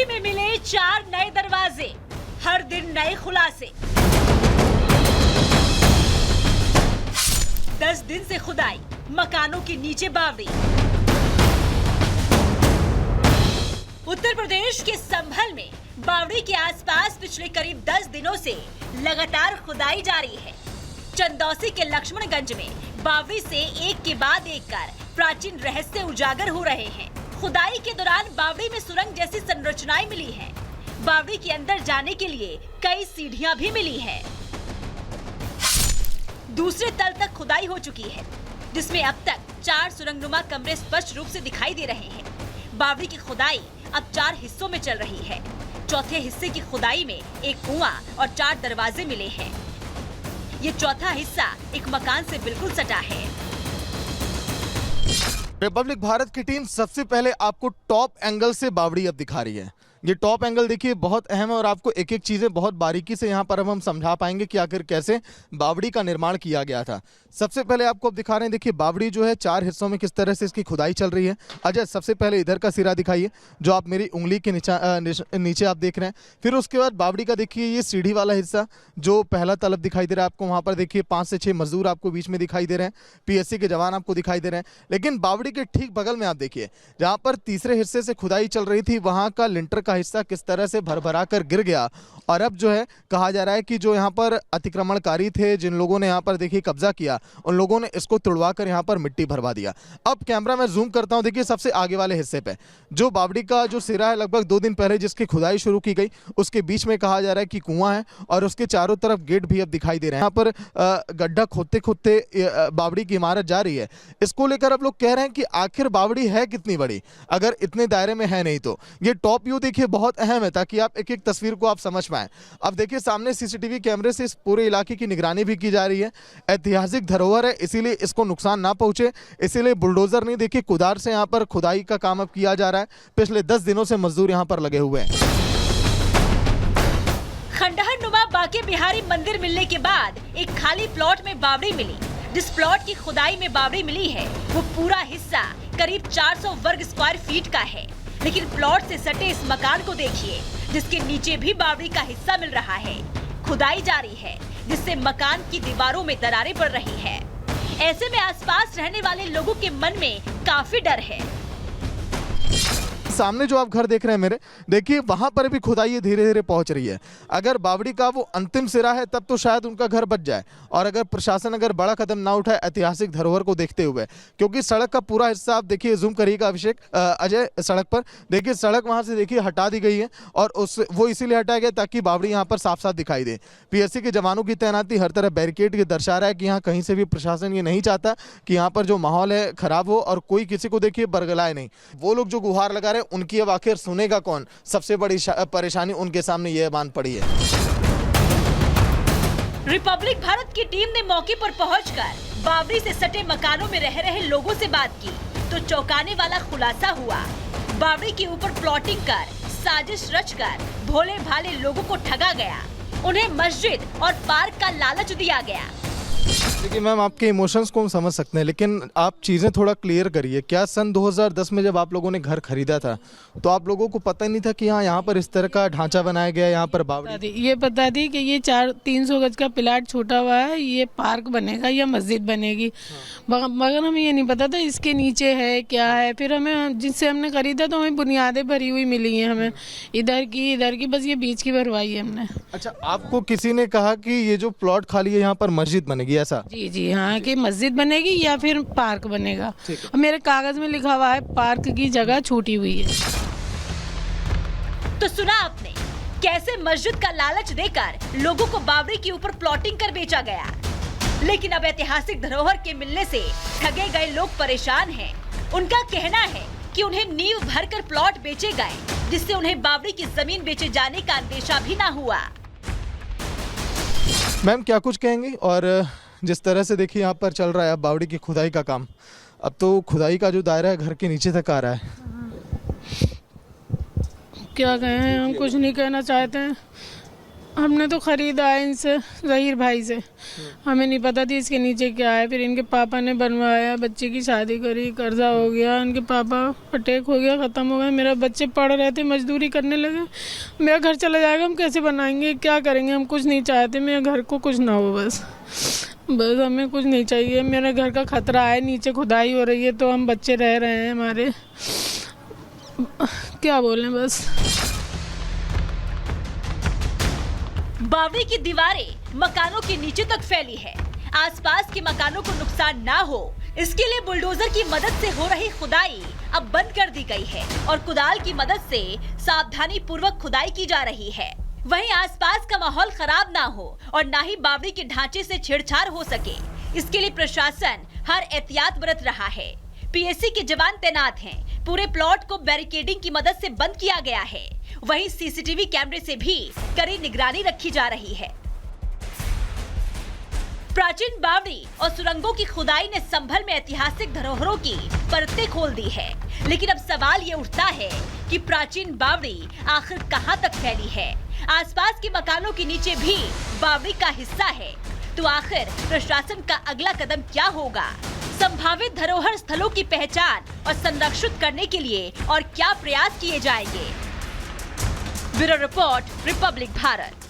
बावड़ी में मिले 4 नए दरवाजे, हर दिन नए खुलासे। 10 दिन से खुदाई, मकानों के नीचे बावड़ी। उत्तर प्रदेश के संभल में बावड़ी के आसपास पिछले करीब 10 दिनों से लगातार खुदाई जारी है। चंदौसी के लक्ष्मणगंज में बावड़ी से एक के बाद एक कर प्राचीन रहस्य उजागर हो रहे हैं। खुदाई के दौरान बावड़ी में सुरंग जैसी संरचनाएं मिली हैं। बावड़ी के अंदर जाने के लिए कई सीढ़ियां भी मिली हैं। दूसरे तल तक खुदाई हो चुकी है, जिसमें अब तक 4 सुरंगनुमा कमरे स्पष्ट रूप से दिखाई दे रहे हैं। बावड़ी की खुदाई अब 4 हिस्सों में चल रही है। चौथे हिस्से की खुदाई में एक कुआं और 4 दरवाजे मिले हैं। ये चौथा हिस्सा एक मकान से बिल्कुल सटा है। रिपब्लिक भारत की टीम सबसे पहले आपको टॉप एंगल से बावड़ी अब दिखा रही है। ये टॉप एंगल देखिए बहुत अहम है और आपको एक एक चीज़ें बहुत बारीकी से यहाँ पर अब हम समझा पाएंगे कि आखिर कैसे बावड़ी का निर्माण किया गया था। सबसे पहले आपको अब दिखा रहे हैं, देखिए बावड़ी जो है 4 हिस्सों में किस तरह से इसकी खुदाई चल रही है। अजय सबसे पहले इधर का सिरा दिखाइए, जो आप मेरी उंगली के नीचे आप देख रहे हैं। फिर उसके बाद बावड़ी का देखिए ये सीढ़ी वाला हिस्सा, जो पहला तलब दिखाई दे रहा है आपको। वहाँ पर देखिए 5 से 6 मजदूर आपको बीच में दिखाई दे रहे हैं, PSC के जवान आपको दिखाई दे रहे हैं। लेकिन बावड़ी के ठीक बगल में आप देखिए, जहाँ पर तीसरे हिस्से से खुदाई चल रही थी, वहाँ का लिंटर का हिस्सा किस तरह से भरभरा कर गिर गया। और अब जो है कहा जा रहा है कि जो यहाँ पर अतिक्रमणकारी थे, जिन लोगों ने यहाँ पर देखिए कब्जा किया, उन लोगों ने इसको तुड़वा कर यहाँ पर मिट्टी भरवा दिया। अब कैमरा में जूम करता हूँ, देखिए सबसे आगे वाले हिस्से पे जो बावड़ी का जो सिरा है, लगभग 2 दिन पहले जिसकी खुदाई शुरू की गई, उसके बीच में कहा जा रहा है कि कुआं है और उसके चारों तरफ गेट भी अब दिखाई दे रहे हैं। यहाँ पर गड्ढा खोदते खोदते बावड़ी की इमारत जा रही है। इसको लेकर अब लोग कह रहे हैं कि आखिर बावड़ी है कितनी बड़ी, अगर इतने दायरे में है नहीं तो। ये टॉप व्यू देखिए बहुत अहम है, ताकि आप एक एक तस्वीर को आप समझ पाएं। अब देखिए सामने CCTV कैमरे से इस पूरे इलाके की निगरानी भी की जा रही है। ऐतिहासिक धरोहर है, इसीलिए इसको नुकसान ना पहुंचे, इसीलिए बुलडोजर नहीं, देखिए कुदार से यहाँ पर खुदाई का काम अब किया जा रहा है। पिछले 10 दिनों से मजदूर यहाँ पर लगे हुए हैं। खंडहर नुमा बांके बिहारी मंदिर मिलने के बाद एक खाली प्लॉट में बावड़ी मिली। जिस प्लॉट की खुदाई में बावड़ी मिली है, वो पूरा हिस्सा करीब 400 वर्ग स्क्वायर फीट का है। लेकिन प्लॉट से सटे इस मकान को देखिए, जिसके नीचे भी बावड़ी का हिस्सा मिल रहा है। खुदाई जारी है, जिससे मकान की दीवारों में दरारें पड़ रही है। ऐसे में आसपास रहने वाले लोगों के मन में काफी डर है। सामने जो आप घर देख रहे हैं मेरे, देखिए वहां पर भी खुदाई धीरे धीरे पहुंच रही है। अगर बावड़ी का वो अंतिम सिरा है, तब तो शायद उनका घर बच जाए। और अगर प्रशासन अगर बड़ा कदम ना उठाए ऐतिहासिक धरोहर को देखते हुए, क्योंकि सड़क का पूरा हिस्सा आप देखिए, जूम करिएगा अभिषेक, अजय, सड़क पर देखिए, सड़क वहां से देखिए हटा दी गई है। और वो इसीलिए हटाया गया ताकि बावड़ी यहाँ पर साफ साफ दिखाई दे। PSC के जवानों की तैनाती, हर तरह बैरिकेड ये दर्शा रहा है कि यहाँ कहीं से भी प्रशासन ये नहीं चाहता कि यहाँ पर जो माहौल है खराब हो और कोई किसी को देखिए बरगलाए नहीं। वो लोग जो गुहार लगा रहे हैं, उनकी अब आखिर सुनेगा कौन? सबसे बड़ी परेशानी उनके सामने यह बांध पड़ी है। रिपब्लिक भारत की टीम ने मौके पर पहुंचकर बावड़ी से सटे मकानों में रह रहे लोगों से बात की, तो चौंकाने वाला खुलासा हुआ। बावड़ी के ऊपर प्लॉटिंग कर, साजिश रचकर भोले भाले लोगों को ठगा गया। उन्हें मस्जिद और पार्क का लालच दिया गया। देखिए मैम, आपके इमोशंस को हम समझ सकते हैं, लेकिन आप चीज़ें थोड़ा क्लियर करिए। क्या सन 2010 में जब आप लोगों ने घर खरीदा था, तो आप लोगों को पता नहीं था कि यहाँ पर इस तरह का ढांचा बनाया गया है, यहाँ पर बावड़ी? ये पता थी कि ये 300 गज का प्लाट छोटा हुआ है, ये पार्क बनेगा या मस्जिद बनेगी। मगर हमें ये नहीं पता था इसके नीचे है क्या है। फिर हमें जिससे हमने खरीदा तो हमें बुनियादें भरी हुई मिली हैं, हमें इधर की, बस ये बीच की भरवाई है हमने। अच्छा, आपको किसी ने कहा कि ये जो प्लॉट खाली है यहाँ पर मस्जिद बनेगी, ऐसा? जी हाँ, कि मस्जिद बनेगी या फिर पार्क बनेगा। मेरे कागज में लिखा हुआ है पार्क की जगह छूटी हुई है। तो सुना आपने कैसे मस्जिद का लालच देकर लोगों को बावड़ी के ऊपर प्लॉटिंग कर बेचा गया। लेकिन अब ऐतिहासिक धरोहर के मिलने से ठगे गए लोग परेशान हैं। उनका कहना है कि उन्हें नींव भरकर प्लॉट बेचे गए, जिससे उन्हें बावड़ी की जमीन बेचे जाने का अंदेशा भी ना हुआ। मैम क्या कुछ कहेंगी? और जिस तरह से देखिए यहाँ पर चल रहा है अब बावड़ी की खुदाई का काम, अब तो खुदाई का जो दायरा है घर के नीचे तक आ रहा है। क्या कहें, हम कुछ नहीं कहना चाहते हैं। हमने तो खरीदा है इनसे, जहीर भाई से। हमें नहीं पता थी इसके नीचे क्या है। फिर इनके पापा ने बनवाया, बच्चे की शादी करी, कर्जा हो गया, इनके पापा अटैक हो गया, ख़त्म हो गया। मेरा बच्चे पढ़ रहे थे, मजदूरी करने लगे। मेरा घर चला जाएगा, हम कैसे बनाएंगे, क्या करेंगे? हम कुछ नहीं चाहते, मेरे घर को कुछ ना हो, बस हमें कुछ नहीं चाहिए। मेरे घर का खतरा है, नीचे खुदाई हो रही है, तो हम बच्चे रह रहे हैं हमारे, क्या बोलें बस। बावड़ी की दीवारें मकानों के नीचे तक फैली है। आसपास के मकानों को नुकसान ना हो, इसके लिए बुलडोजर की मदद से हो रही खुदाई अब बंद कर दी गई है और कुदाल की मदद से सावधानी पूर्वक खुदाई की जा रही है। वहीं आसपास का माहौल खराब ना हो और ना ही बावड़ी के ढांचे से छेड़छाड़ हो सके, इसके लिए प्रशासन हर एहतियात बरत रहा है। पीएससी के जवान तैनात हैं। पूरे प्लॉट को बैरिकेडिंग की मदद से बंद किया गया है। वहीं सीसीटीवी कैमरे से भी कड़ी निगरानी रखी जा रही है। प्राचीन बावड़ी और सुरंगों की खुदाई ने संभल में ऐतिहासिक धरोहरों की परतें खोल दी है, लेकिन अब सवाल ये उठता है कि प्राचीन बावड़ी आखिर कहां तक फैली है। आसपास के मकानों के नीचे भी बावड़ी का हिस्सा है, तो आखिर प्रशासन का अगला कदम क्या होगा? संभावित धरोहर स्थलों की पहचान और संरक्षित करने के लिए और क्या प्रयास किए जाएंगे? Bureau report, Republic Bharat.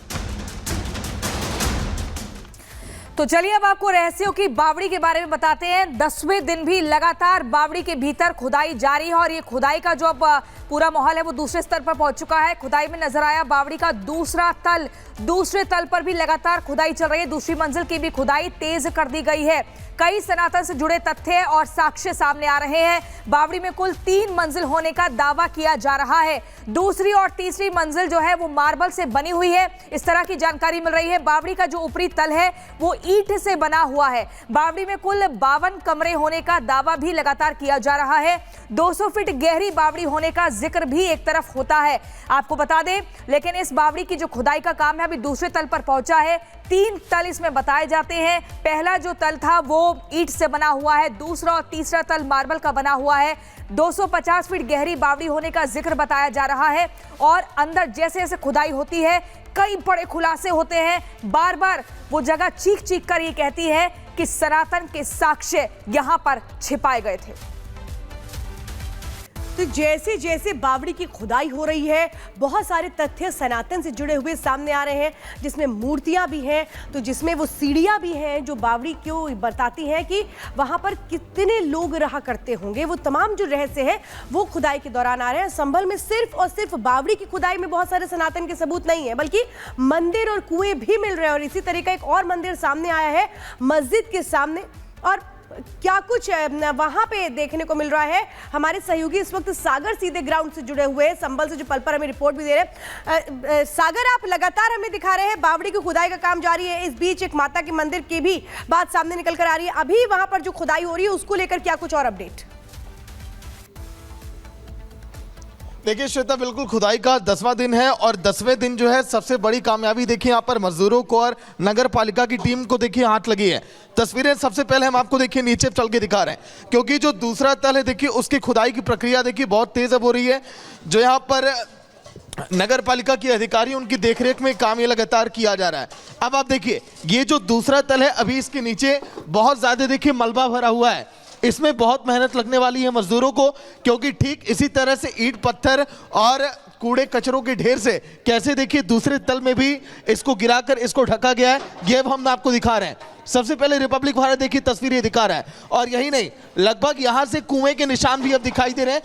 तो चलिए अब आपको रहस्यों की बावड़ी के बारे में बताते हैं। 10वें दिन भी लगातार बावड़ी के भीतर खुदाई जारी है और ये खुदाई का जो अब पूरा माहौल है वो दूसरे स्तर पर पहुंच चुका है। खुदाई में नजर आया बावड़ी का दूसरा तल, दूसरे तल पर भी लगातार खुदाई चल रही है। दूसरी मंजिल की भी खुदाई तेज कर दी गई है। कई सनातन से जुड़े तथ्य और साक्ष्य सामने आ रहे हैं। बावड़ी में कुल 3 मंजिल होने का दावा किया जा रहा है। दूसरी और तीसरी मंजिल जो है वो मार्बल से बनी हुई है, इस तरह की जानकारी मिल रही है। बावड़ी का जो ऊपरी तल है वो ईंट से बना हुआ है। बावड़ी में कुल 52 कमरे होने का दावा भी लगातार किया जा रहा है। 200 फीट गहरी बावड़ी होने का जिक्र भी एक तरफ होता है, आपको बता दें। लेकिन इस बावड़ी की जो खुदाई का काम है अभी दूसरे तल पर पहुंचा है। 3 तल इसमें बताए जाते हैं। पहला जो तल था वो ईंट से बना हुआ है, दूसरा और तीसरा तल मार्बल का बना हुआ है। 250 फीट गहरी बावड़ी होने का जिक्र बताया जा रहा है और अंदर जैसे जैसे खुदाई होती है कई बड़े खुलासे होते हैं। बार बार वो जगह चीख चीख कर ये कहती है कि सनातन के साक्ष्य यहां पर छिपाए गए थे। तो जैसे जैसे बावड़ी की खुदाई हो रही है बहुत सारे तथ्य सनातन से जुड़े हुए सामने आ रहे हैं, जिसमें मूर्तियां भी हैं, तो जिसमें वो सीढ़ियां भी हैं जो बावड़ी को बताती हैं कि वहां पर कितने लोग रहा करते होंगे। वो तमाम जो रहस्य है वो खुदाई के दौरान आ रहे हैं। संभल में सिर्फ और सिर्फ बावड़ी की खुदाई में बहुत सारे सनातन के सबूत नहीं है, बल्कि मंदिर और कुएं भी मिल रहे हैं। और इसी तरह का एक और मंदिर सामने आया है मस्जिद के सामने, और क्या कुछ वहां पे देखने को मिल रहा है। हमारे सहयोगी इस वक्त सागर सीधे ग्राउंड से जुड़े हुए हैं, संभल से जो पल पर हमें रिपोर्ट भी दे रहे हैं। सागर, आप लगातार हमें दिखा रहे हैं बावड़ी की खुदाई का काम जारी है। इस बीच एक माता के मंदिर की भी बात सामने निकल कर आ रही है। अभी वहां पर जो खुदाई हो रही है उसको लेकर क्या कुछ और अपडेट? देखिए श्वेता, बिल्कुल खुदाई का 10वां दिन है और 10वें दिन जो है सबसे बड़ी कामयाबी देखिए यहाँ पर मजदूरों को और नगर पालिका की टीम को देखिए हाथ लगी है। तस्वीरें सबसे पहले हम आपको देखिए नीचे चल के दिखा रहे हैं, क्योंकि जो दूसरा तल है देखिए उसकी खुदाई की प्रक्रिया देखिए बहुत तेज अब हो रही है। जो यहाँ पर नगर पालिका के अधिकारी उनकी देखरेख में काम ये लगातार किया जा रहा है। अब आप देखिए ये जो दूसरा तल है अभी इसके नीचे बहुत ज्यादा देखिए मलबा भरा हुआ है। इसमें बहुत मेहनत लगने वाली है मजदूरों को, क्योंकि ठीक इसी तरह से ईंट पत्थर और कूड़े कचरों के ढेर से कैसे देखिए दूसरे तल में भी इसको गिराकर इसको ढका गया है, ये अब हम आपको दिखा रहे हैं। सबसे पहले रिपब्लिक भारत देखिए तस्वीरें दिखा रहा है, और यही नहीं लगभग यहां से कुएं के निशान भी अब दिखाई दे रहे हैं,